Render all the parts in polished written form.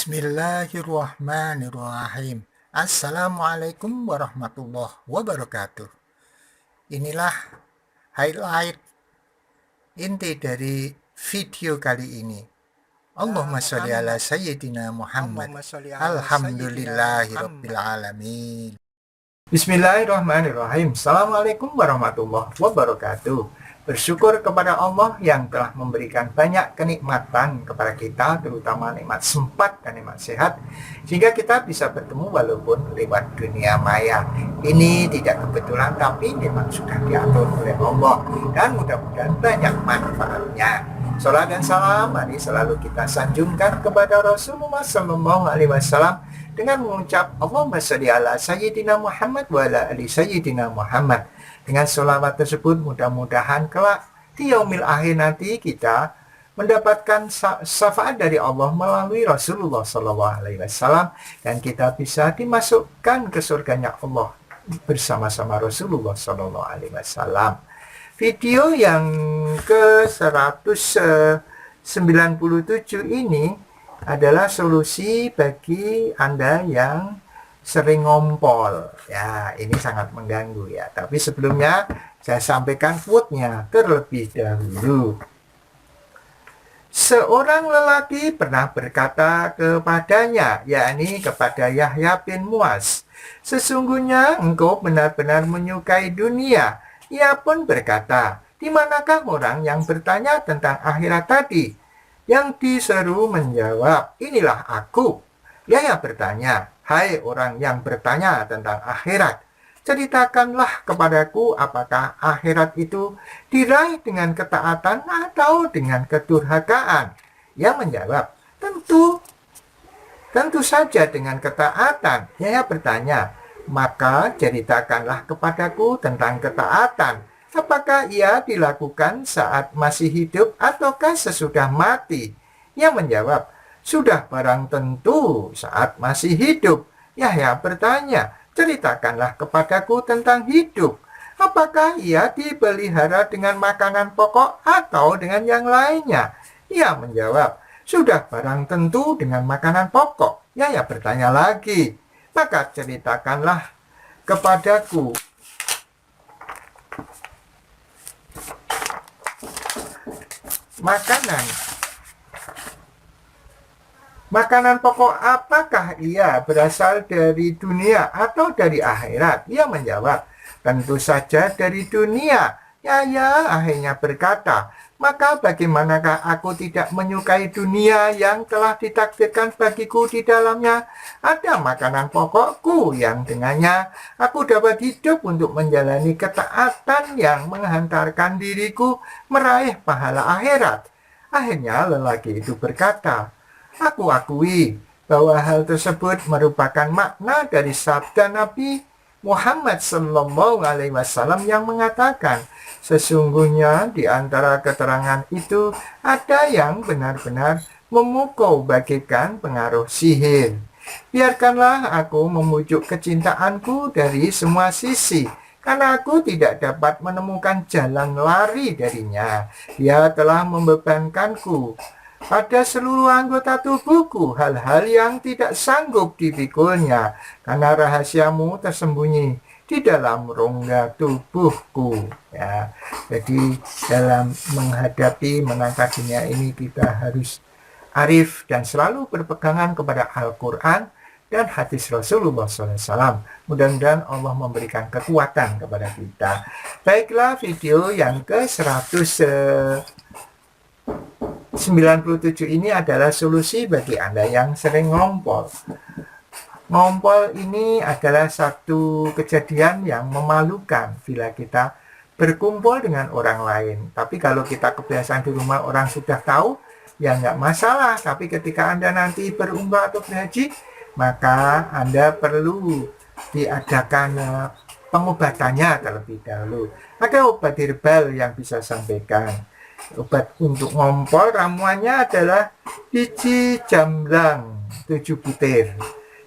Bismillahirrahmanirrahim. Assalamualaikum warahmatullahi wabarakatuh. Inilah highlight inti dari video kali ini. Allahumma sholli ala sayyidina Muhammad. Alhamdulillahirabbil alamin. Bismillahirrahmanirrahim. Assalamualaikum warahmatullahi wabarakatuh. Bersyukur kepada Allah yang telah memberikan banyak kenikmatan kepada kita, terutama nikmat sempat dan nikmat sehat, sehingga kita bisa bertemu walaupun lewat dunia maya. Ini tidak kebetulan, tapi memang sudah diatur oleh Allah, dan mudah-mudahan banyak manfaatnya. Salat dan salam mari selalu kita sanjungkan kepada Rasulullah SAW dengan mengucap Allahumma sholli ala sayyidina Muhammad wa ala ali sayyidina Muhammad. Dengan sholawat tersebut mudah-mudahan kelak di yaumil akhir nanti kita mendapatkan syafaat dari Allah melalui Rasulullah SAW, dan kita bisa dimasukkan ke surganya Allah bersama-sama Rasulullah SAW. Video yang ke 197 ini adalah solusi bagi Anda yang sering ngompol. Ya, ini sangat mengganggu ya. Tapi sebelumnya saya sampaikan quote-nya terlebih dahulu. Seorang lelaki pernah berkata kepadanya, yakni kepada Yahya bin Muaz, "Sesungguhnya engkau benar-benar menyukai dunia." Ia pun berkata, "Di manakah orang yang bertanya tentang akhirat tadi?" Yang diseru menjawab, "Inilah aku." Yahya bertanya, "Hai orang yang bertanya tentang akhirat, ceritakanlah kepadaku apakah akhirat itu diraih dengan ketaatan atau dengan kedurhakaan?" Ia menjawab, Tentu saja dengan ketaatan." Yahya bertanya, "Maka ceritakanlah kepadaku tentang ketaatan. Apakah ia dilakukan saat masih hidup ataukah sesudah mati?" Ia menjawab, "Sudah barang tentu saat masih hidup." Yahya bertanya, "Ceritakanlah kepadaku tentang hidup. Apakah ia dipelihara dengan makanan pokok atau dengan yang lainnya?" Ia menjawab, "Sudah barang tentu dengan makanan pokok." Yahya bertanya lagi, "Maka ceritakanlah kepadaku makanan pokok apakah ia berasal dari dunia atau dari akhirat?" Ia menjawab, "Tentu saja dari dunia." Yahya akhirnya berkata, "Maka bagaimanakah aku tidak menyukai dunia yang telah ditakdirkan bagiku di dalamnya? Ada makanan pokokku yang dengannya aku dapat hidup untuk menjalani ketaatan yang menghantarkan diriku meraih pahala akhirat." Akhirnya lelaki itu berkata, "Aku akui bahwa hal tersebut merupakan makna dari sabda Nabi Muhammad SAW yang mengatakan, sesungguhnya di antara keterangan itu ada yang benar-benar memukau bagaikan pengaruh sihir. Biarkanlah aku memujuk kecintaanku dari semua sisi, karena aku tidak dapat menemukan jalan lari darinya. Dia telah membebankanku pada seluruh anggota tubuhku hal-hal yang tidak sanggup dipikulnya, karena rahasiamu tersembunyi di dalam rongga tubuhku. Ya, jadi dalam menghadapi menangkap dunia ini kita harus arif dan selalu berpegangan kepada Al-Quran dan hadis Rasulullah SAW. Mudah-mudahan Allah memberikan kekuatan kepada kita. Baiklah, video yang ke 197 ini adalah solusi bagi Anda yang sering ngompol. Ngompol ini adalah satu kejadian yang memalukan bila kita berkumpul dengan orang lain. Tapi kalau kita kebiasaan di rumah orang sudah tahu, ya nggak masalah. Tapi ketika Anda nanti berumrah atau berhaji, maka Anda perlu diadakan pengobatannya terlebih dahulu. Ada obat herbal yang bisa sampaikan. Obat untuk ngompol ramuannya adalah biji jamblang 7 butir.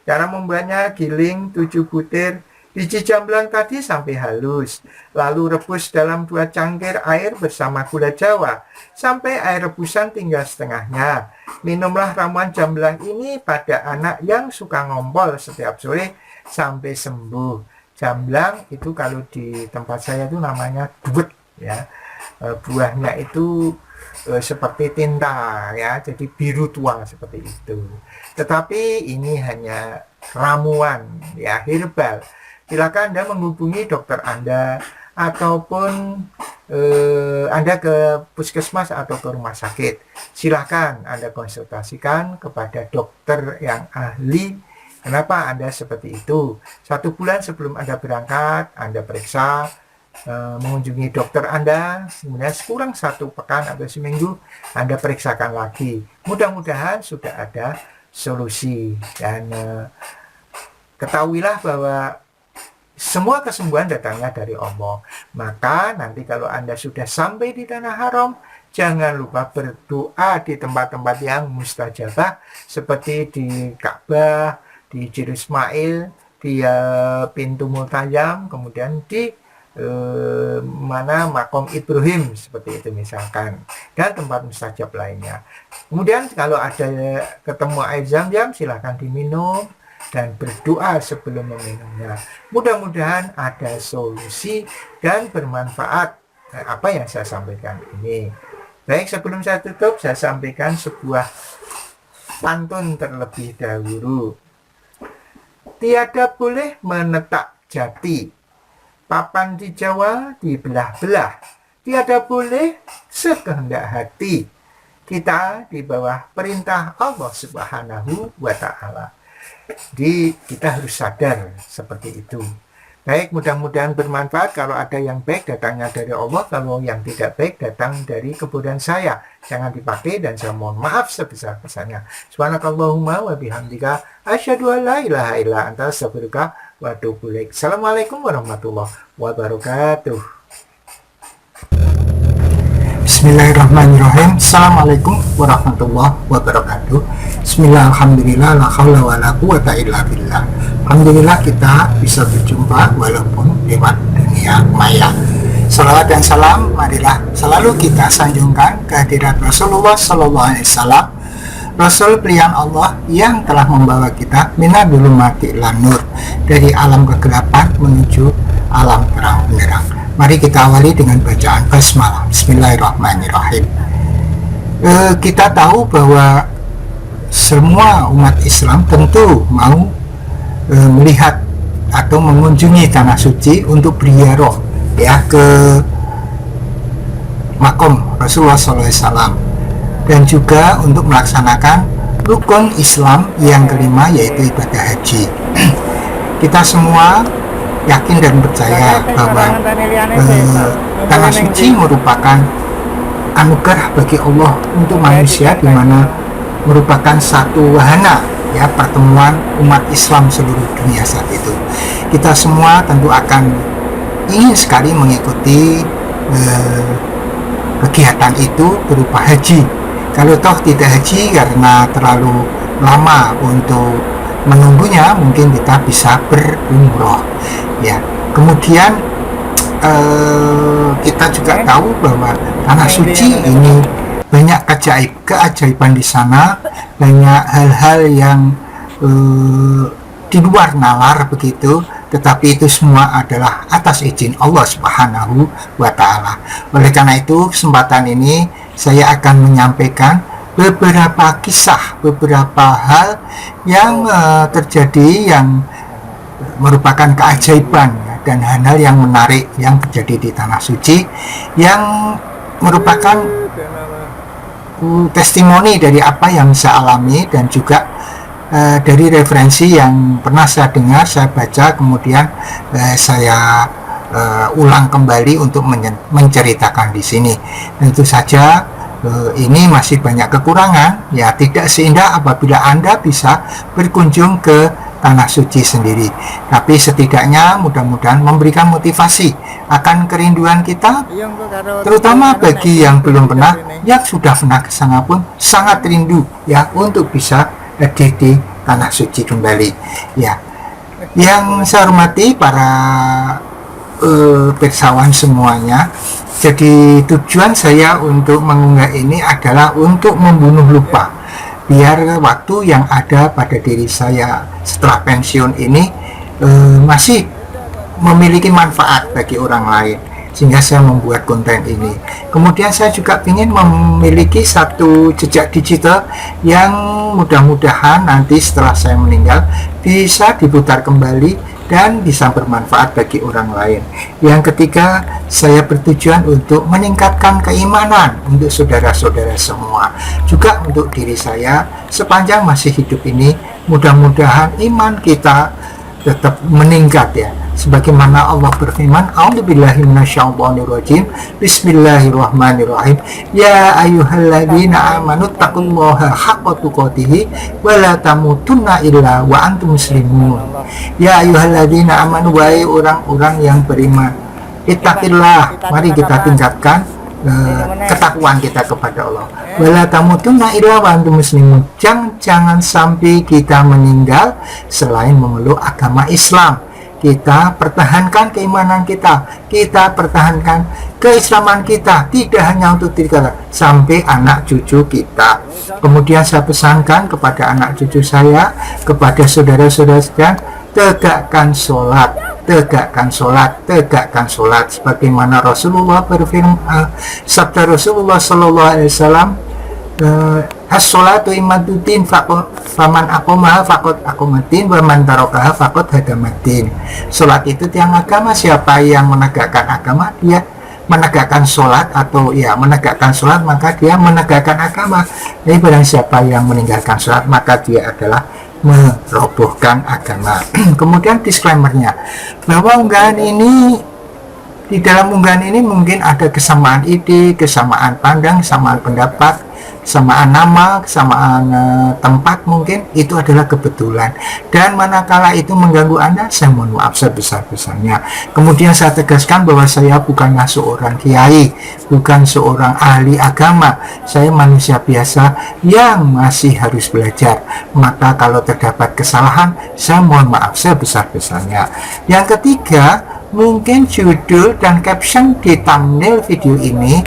Cara membuatnya: giling 7 butir Biji jamblang tadi sampai halus, lalu rebus dalam 2 cangkir air bersama gula jawa, sampai air rebusan tinggal setengahnya. Minumlah ramuan jamblang ini pada anak yang suka ngompol setiap sore sampai sembuh. Jamblang itu kalau di tempat saya itu namanya duet ya. Buahnya itu seperti tinta ya, jadi biru tua seperti itu. Tetapi ini hanya ramuan ya, herbal. Silakan Anda menghubungi dokter Anda ataupun Anda ke puskesmas atau ke rumah sakit. Silakan Anda konsultasikan kepada dokter yang ahli. Kenapa Anda seperti itu? 1 bulan sebelum Anda berangkat, Anda periksa, mengunjungi dokter Anda, kemudian kurang 1 pekan atau seminggu, Anda periksakan lagi. Mudah-mudahan sudah ada solusi. Dan ketahuilah bahwa semua kesembuhan datangnya dari Allah. Maka nanti kalau Anda sudah sampai di Tanah Haram, jangan lupa berdoa di tempat-tempat yang mustajabah seperti di Ka'bah, di Jir Ismail, di pintu Multazam, kemudian di mana makom Ibrahim seperti itu misalkan, dan tempat mustajab lainnya. Kemudian kalau ada ketemu air zam-zam, silahkan diminum dan berdoa sebelum meminumnya. Mudah-mudahan ada solusi dan bermanfaat apa yang saya sampaikan ini. Baik, sebelum saya tutup, saya sampaikan sebuah pantun terlebih dahulu. Tiada boleh menetak jati, papan di Jawa dibelah-belah. Tiada boleh sekehendak hati, kita di bawah perintah Allah Subhanahu wa Ta'ala. Jadi kita harus sadar seperti itu. Baik, mudah-mudahan bermanfaat. Kalau ada yang baik datangnya dari Allah, kalau yang tidak baik datang dari kebodohan saya. Jangan dipakai dan saya mohon maaf sebesar-besarnya. Subhanakallahumma wa bihamdika asyhadu an la ilaha illa anta astaghfiruka wa atubu ilaik. Assalamualaikum warahmatullahi wabarakatuh. Bismillahirrahmanirrahim. Assalamualaikum warahmatullahi wabarakatuh. Bismillah, alhamdulillah, la haula wa la quwata illa billah. Alhamdulillah kita bisa berjumpa walaupun lewat dunia maya. Salawat dan salam marilah selalu kita sanjungkan kehadirat Rasulullah Sallallahu Alaihi Wasallam, Rasul pilihan Allah yang telah membawa kita minadul mati lanur, dari alam kegelapan menuju alam terang benderang. Mari kita awali dengan bacaan basmalah. Bismillahirrahmanirrahim. Kita tahu bahwa semua umat Islam tentu mau melihat atau mengunjungi tanah suci untuk berziarah ya ke makom Rasulullah SAW, dan juga untuk melaksanakan rukun Islam yang kelima, yaitu ibadah haji. Kita semua yakin dan percaya bahwa tanah suci merupakan anugerah bagi Allah untuk manusia, di mana merupakan satu wahana ya pertemuan umat Islam seluruh dunia saat itu. Kita semua tentu akan ingin sekali mengikuti kegiatan itu berupa haji. Kalau toh tidak haji karena terlalu lama untuk menunggunya, mungkin kita bisa berumroh ya. Kemudian kita juga tahu bahwa tanah suci ini banyak keajaiban di sana, banyak hal-hal yang di luar nalar begitu, tetapi itu semua adalah atas izin Allah Subhanahu wa Ta'ala. Oleh karena itu, kesempatan ini saya akan menyampaikan beberapa kisah, beberapa hal yang terjadi yang merupakan keajaiban dan hal-hal yang menarik yang terjadi di tanah suci, yang merupakan testimoni dari apa yang saya alami, dan juga dari referensi yang pernah saya dengar, saya baca, kemudian saya ulang kembali untuk menceritakan di sini. Tentu saja ini masih banyak kekurangan ya, tidak seindah apabila Anda bisa berkunjung ke tanah suci sendiri, tapi setidaknya mudah-mudahan memberikan motivasi akan kerinduan kita, terutama bagi yang belum pernah, yang sudah pernah ke sana pun sangat rindu ya untuk bisa hadir di tanah suci kembali ya. Yang saya hormati para pirsawan semuanya, jadi tujuan saya untuk mengunggah ini adalah untuk membunuh lupa, biar waktu yang ada pada diri saya setelah pensiun ini masih memiliki manfaat bagi orang lain, sehingga saya membuat konten ini. Kemudian saya juga ingin memiliki satu jejak digital yang mudah-mudahan nanti setelah saya meninggal bisa diputar kembali dan bisa bermanfaat bagi orang lain. Yang ketiga, saya bertujuan untuk meningkatkan keimanan untuk saudara-saudara semua, juga untuk diri saya sepanjang masih hidup ini. Mudah-mudahan iman kita tetap meningkat ya, sebagaimana Allah berfirman, a'udzubillahi minasyaitonirrajim, bismillahirrahmanirrahim, ya ayyuhalladzina amanu taqullaha haqqa tuqatih wa la tamutunna illa wa antum muslimun. Ya ayyuhalladzina amanu, wahai orang-orang yang beriman, ittaqillah, mari kita tingkatkan ketakwaan kita kepada Allah. Wala tamutunna illa wa antum muslimun, jangan sampai kita meninggal selain memeluk agama Islam. Kita pertahankan keimanan kita, kita pertahankan keislaman kita, tidak hanya untuk diri kita, sampai anak cucu kita. Kemudian saya pesankan kepada anak cucu saya, kepada saudara-saudara sekalian, tegakkan sholat, tegakkan sholat, tegakkan sholat, sebagaimana Rasulullah berfirman, sabda Rasulullah Sallallahu Alaihi Wasallam, as-sholatu imaduddin, faman aqomaha faqad aqomaddin, wa man tarakaha faqad hadamaddin. Sholat itu tiang agama, siapa yang menegakkan agama dia menegakkan sholat, atau ya menegakkan sholat maka dia menegakkan agama. Jadi barang siapa yang meninggalkan sholat maka dia adalah merobohkan agama. Kemudian disclaimernya, bahwa unggahan ini, di dalam unggahan ini mungkin ada kesamaan ide, kesamaan pandang, kesamaan pendapat, kesamaan nama, kesamaan tempat, mungkin itu adalah kebetulan, dan manakala itu mengganggu Anda, saya mohon maaf sebesar-besarnya. Kemudian saya tegaskan bahwa saya bukanlah seorang kiai, bukan seorang ahli agama, saya manusia biasa yang masih harus belajar. Maka kalau terdapat kesalahan, saya mohon maaf sebesar-besarnya. Yang ketiga, mungkin judul dan caption di thumbnail video ini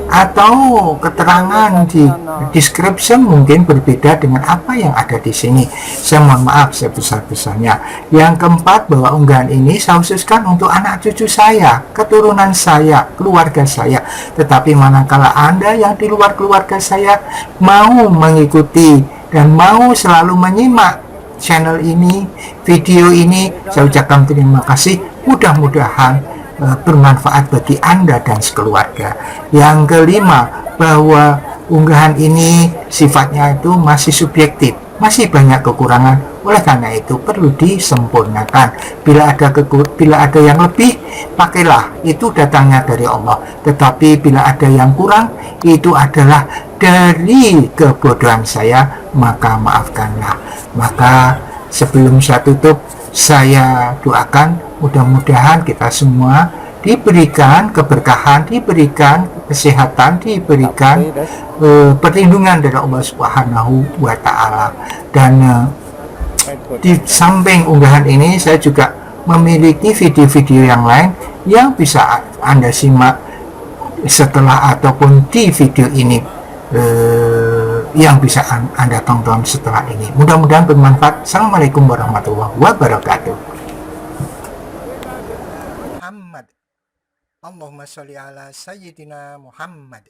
atau keterangan di description mungkin berbeda dengan apa yang ada di sini. Saya mohon maaf sebesar-besarnya. Yang keempat, bahwa unggahan ini saya khususkan untuk anak cucu saya, keturunan saya, keluarga saya. Tetapi manakala Anda yang di luar keluarga saya mau mengikuti dan mau selalu menyimak channel ini, video ini, saya ucapkan terima kasih. Mudah-mudahan bermanfaat bagi Anda dan sekeluarga. Yang kelima, bahwa unggahan ini sifatnya itu masih subjektif, masih banyak kekurangan. Oleh karena itu perlu disempurnakan. Bila ada yang lebih, pakailah, itu datangnya dari Allah. Tetapi bila ada yang kurang, itu adalah dari kebodohan saya, maka maafkanlah. Maka sebelum saya tutup, saya doakan mudah-mudahan kita semua diberikan keberkahan, diberikan kesehatan, diberikan perlindungan dari Allah Subhanahu wa Ta'ala. Dan di samping unggahan ini, saya juga memiliki video-video yang lain yang bisa Anda simak setelah ataupun di video ini, yang bisa Anda tonton setelah ini. Mudah-mudahan bermanfaat. Assalamualaikum warahmatullahi wabarakatuh. Muhammad, Allahumma sholli ala Sayyidina Muhammad.